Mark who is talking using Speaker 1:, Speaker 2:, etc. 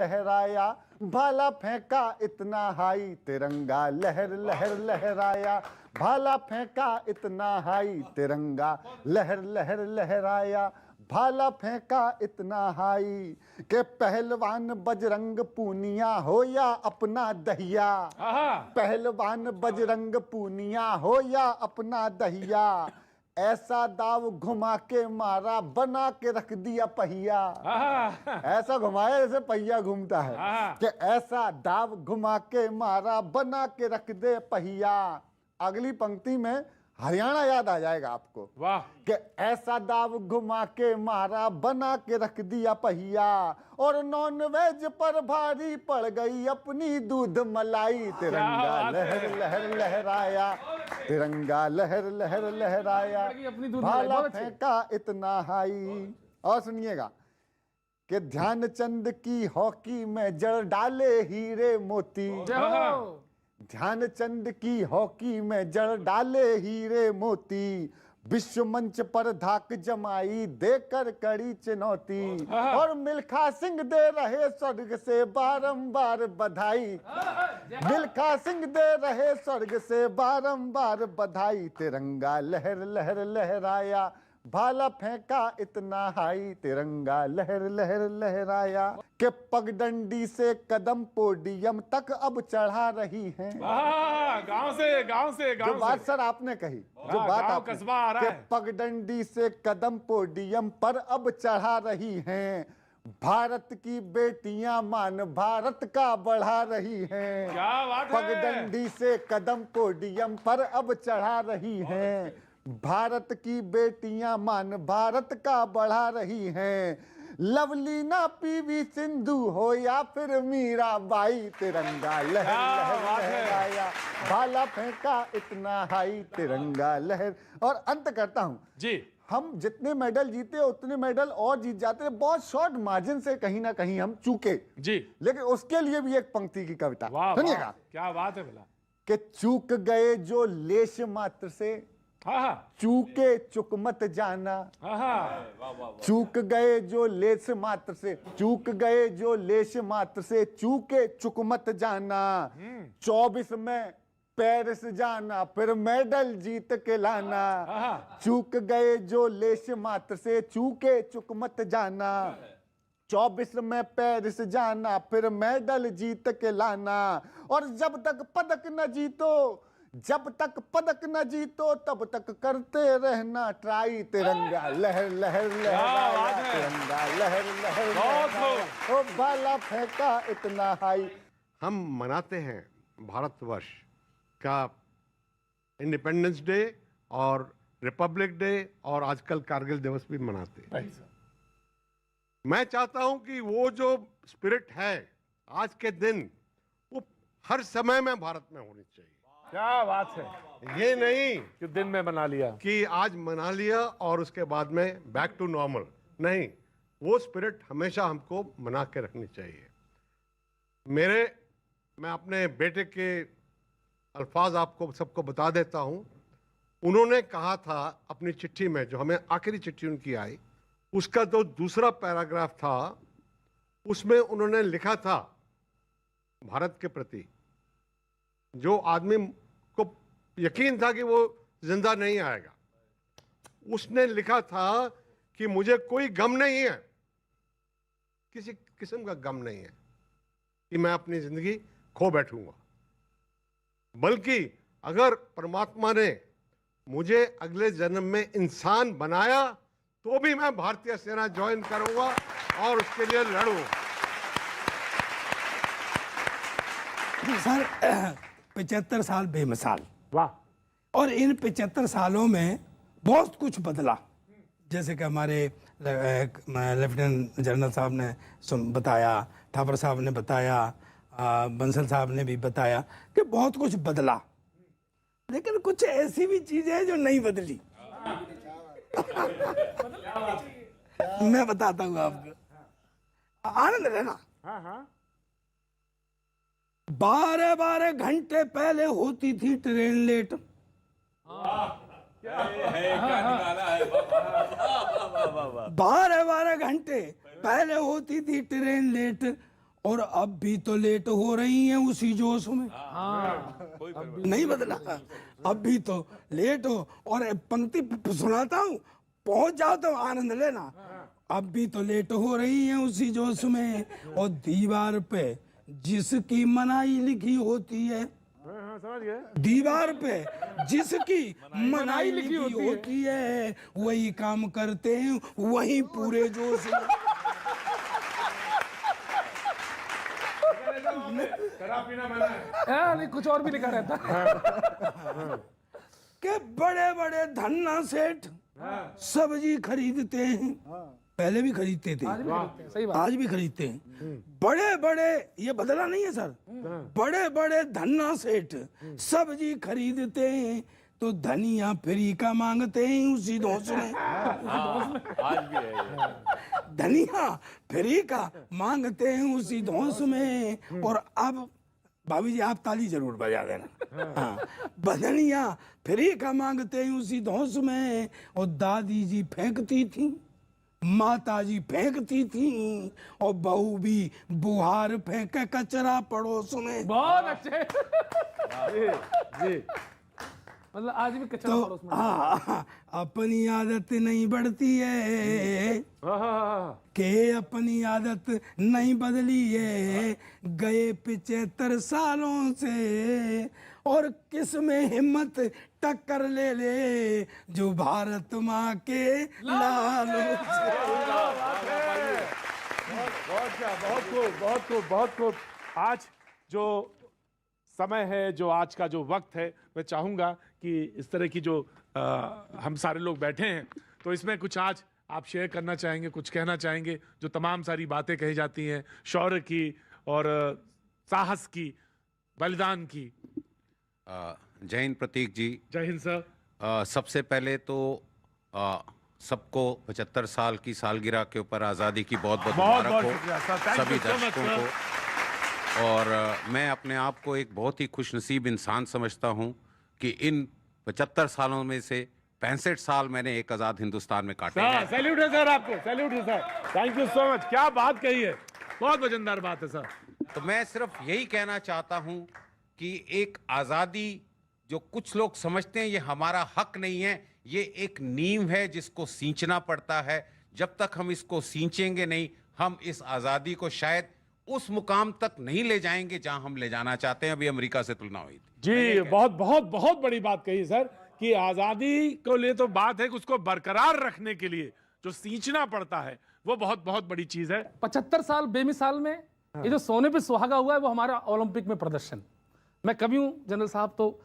Speaker 1: लहराया, भाला फेंका इतना हाई, तिरंगा लहर लहर लहराया, भाला फेंका इतना हाई, तिरंगा लहर लहर लहराया, भाला फेंका इतना हाई के पहलवान बजरंग पूनिया हो या अपना दहिया, पहलवान बजरंग पूनिया हो या अपना दहिया, ऐसा दाव घुमा के मारा बना के रख दिया पहिया। ऐसा घुमाया जैसे पहिया घूमता है कि ऐसा दाव घुमा के मारा बना के रख दे पहिया। अगली पंक्ति में हरियाणा याद आ जाएगा आपको।
Speaker 2: वाह।
Speaker 1: कि ऐसा दाव घुमा के मारा बना के रख दिया पहिया, और नॉन वेज पर भारी पड़ गई अपनी दूध मलाई, तिरंगा लहर लहर लहराया, तिरंगा लहर लहर लहराया, भाला फेंका इतना हाई। और सुनिएगा कि ध्यानचंद की हॉकी में जड़ डाले हीरे मोती, ध्यानचंद की हॉकी में जड़ डाले हीरे मोती, विश्व मंच पर धाक जमाई देकर कड़ी चुनौती, और मिल्खा सिंह दे रहे स्वर्ग से बारंबार बधाई, मिल्खा सिंह दे रहे स्वर्ग से बारंबार बधाई, तिरंगा लहर लहर लहराया, भाला फेंका इतना हाई, तिरंगा लहर लहर लहराया, के पगडंडी से कदम पोडियम तक अब चढ़ा रही हैं।
Speaker 2: गांव से
Speaker 1: जो बात सर आपने कही, जो बात आप
Speaker 2: कस्बा आ रहा है,
Speaker 1: पगडंडी से कदम पोडियम पर अब चढ़ा रही हैं, भारत की बेटियां मान भारत का बढ़ा रही हैं।
Speaker 2: क्या बात है।
Speaker 1: पगडंडी से कदम पोडियम पर अब चढ़ा रही हैं, भारत की बेटियां मान भारत का बढ़ा रही हैं, लवलीना पीवी सिंधु हो या फिर मीराबाई, तिरंगा लहर लहर लहराया, भाला फेंका इतना हाई, तिरंगा लहर। और अंत करता हूं जी, हम जितने मेडल जीते उतने मेडल और जीत जाते, बहुत शॉर्ट मार्जिन से कहीं ना कहीं हम चूके जी, लेकिन उसके लिए भी एक पंक्ति की कविता सुनिएगा।
Speaker 2: क्या बात है भला,
Speaker 1: कि चूक गए जो लेश मात्र से, चूके चुक मत जाना, चूक गए जो लेश मात्र से, चूक गए जो लेश मात्र से, चूके चुक मत जाना, 24 में पेरिस जाना फिर मेडल जीत के लाना, चूक गए जो लेश मात्र से, चूके चुक मत जाना, 24 में पेरिस जाना फिर मेडल जीत के लाना, और जब तक पदक न जीतो, जब तक पदक न जीतो तब तक करते रहना ट्राई, तिरंगा लहर लहर लहराया, तिरंगा लहर लहर, ओ भाला फेंका इतना हाई।
Speaker 3: हम मनाते हैं भारतवर्ष का इंडिपेंडेंस डे और रिपब्लिक डे, और आजकल कारगिल दिवस भी मनाते हैं। मैं चाहता हूं कि वो जो स्पिरिट है आज के दिन, वो हर समय में भारत में होनी चाहिए।
Speaker 2: क्या बात है।
Speaker 3: ये नहीं
Speaker 2: कि दिन में मना लिया, कि
Speaker 3: आज मना लिया और उसके बाद में बैक टू नॉर्मल, नहीं, वो स्पिरिट हमेशा हमको मना के रखनी चाहिए। मैं अपने बेटे के अल्फाज आपको सबको बता देता हूं। उन्होंने कहा था अपनी चिट्ठी में, जो हमें आखिरी चिट्ठी उनकी आई, उसका जो दूसरा पैराग्राफ था, उसमें उन्होंने लिखा था भारत के प्रति, जो आदमी को यकीन था कि वो जिंदा नहीं आएगा, उसने लिखा था कि मुझे कोई गम नहीं है, किसी किस्म का गम नहीं है कि मैं अपनी जिंदगी खो बैठूंगा, बल्कि अगर परमात्मा ने मुझे अगले जन्म में इंसान बनाया तो भी मैं भारतीय सेना ज्वाइन करूंगा और उसके लिए लड़ूंगा।
Speaker 4: सर 75 साल बेमिसाल,
Speaker 2: वाह।
Speaker 4: और इन 75 सालों में बहुत कुछ बदला, जैसे कि हमारे लेफ्टिनेंट जनरल साहब ने बताया, थापर साहब ने बताया, बंसल साहब ने भी बताया कि बहुत कुछ बदला, लेकिन कुछ ऐसी भी चीजें हैं जो नहीं बदली। मैं बताता हूँ आपको, आनंद लेना। 12 घंटे पहले होती थी ट्रेन लेट, 12 घंटे पहले होती थी ट्रेन लेट, और अब भी तो लेट हो रही हैं उसी जोश में। नहीं बदला, अब भी तो लेट हो। और पंक्ति सुनाता हूँ, पहुंच जाओ तो आनंद लेना। अब भी तो लेट हो रही हैं उसी जोश में, और दीवार पे जिसकी मनाही लिखी होती है,
Speaker 2: समझ गए।
Speaker 4: दीवार पे जिसकी मनाही लिखी होती है, वही काम करते हैं वही पूरे जोश में।
Speaker 2: शराब पीना मना है। नहीं, कुछ और भी लिखा रहता
Speaker 4: के बड़े बड़े धन्ना सेठ सब्जी खरीदते हैं, पहले भी खरीदते थे,
Speaker 2: सही बात।
Speaker 4: आज भी खरीदते हैं। बड़े बड़े, ये बदला नहीं है सर, बड़े बड़े धन्ना सेठ सब्जी खरीदते हैं, तो धनिया फ्री का मांगते हैं उसी दोस्त में।
Speaker 5: आज भी है ये।
Speaker 4: धनिया फ्री का मांगते हैं उसी धौंस में। और अब भाभी जी आप ताली जरूर बजा देना। हाँ, धनिया फ्री का मांगते हैं उसी धौंस में। और दादी जी फेंकती थी, माता जी फेंकती थी, और बहू भी बुहार फेंके कचरा पड़ोस में।
Speaker 2: बहुत अच्छे। जी, मतलब आज भी कचरा
Speaker 4: तो
Speaker 2: पड़ोस में।
Speaker 4: हाँ, अपनी आदत नहीं बढ़ती है, के अपनी आदत नहीं बदली है, गए 75 सालों से, और किस में हिम्मत टक्कर ले ले जो भारत माँ के लालों से।
Speaker 2: बहुत खूब, बहुत खूब, बहुत खूब। आज जो समय है, जो आज का जो वक्त है, मैं चाहूंगा कि इस तरह की जो हम सारे लोग बैठे हैं, तो इसमें कुछ आज आप शेयर करना चाहेंगे, कुछ कहना चाहेंगे, जो तमाम सारी बातें कही जाती हैं शौर्य की और साहस की, बलिदान की।
Speaker 5: जय हिंद प्रतीक जी।
Speaker 2: जय हिंद सर।
Speaker 5: सबसे पहले तो सबको 75 साल की सालगिरह के ऊपर आज़ादी की बहुत बहुत मुबारक हो सभी दर्शकों को। और मैं अपने आप को एक बहुत ही खुशनसीब इंसान समझता हूं कि इन 75 सालों में से 65 साल मैंने एक आज़ाद हिंदुस्तान में काटे हैं।
Speaker 2: सैल्यूट है सर आपको, सैल्यूट है sir. Thank you so much. क्या बात कही है, बहुत वजनदार बात है सर।
Speaker 5: तो मैं सिर्फ यही कहना चाहता हूं कि एक आज़ादी जो कुछ लोग समझते हैं ये हमारा हक नहीं है, ये एक नींव है जिसको सींचना पड़ता है। जब तक हम इसको सींचेंगे नहीं, हम इस आज़ादी को शायद उस मुकाम तक नहीं ले जाएंगे जहां हम ले जाना चाहते हैं। अभी अमेरिका से तुलना हुई थी।
Speaker 2: जी, बहुत बहुत बहुत बड़ी बात कही सर कि आज़ादी को लिए तो बात है कि उसको बरकरार रखने के लिए जो सींचना पड़ता है वो बहुत बहुत बड़ी चीज है।
Speaker 6: 75 साल बेमिसाल में ये जो सोने पे सुहागा हुआ है वो हमारा ओलंपिक में प्रदर्शन। मैं कभी हूँ जनरल साहब, तो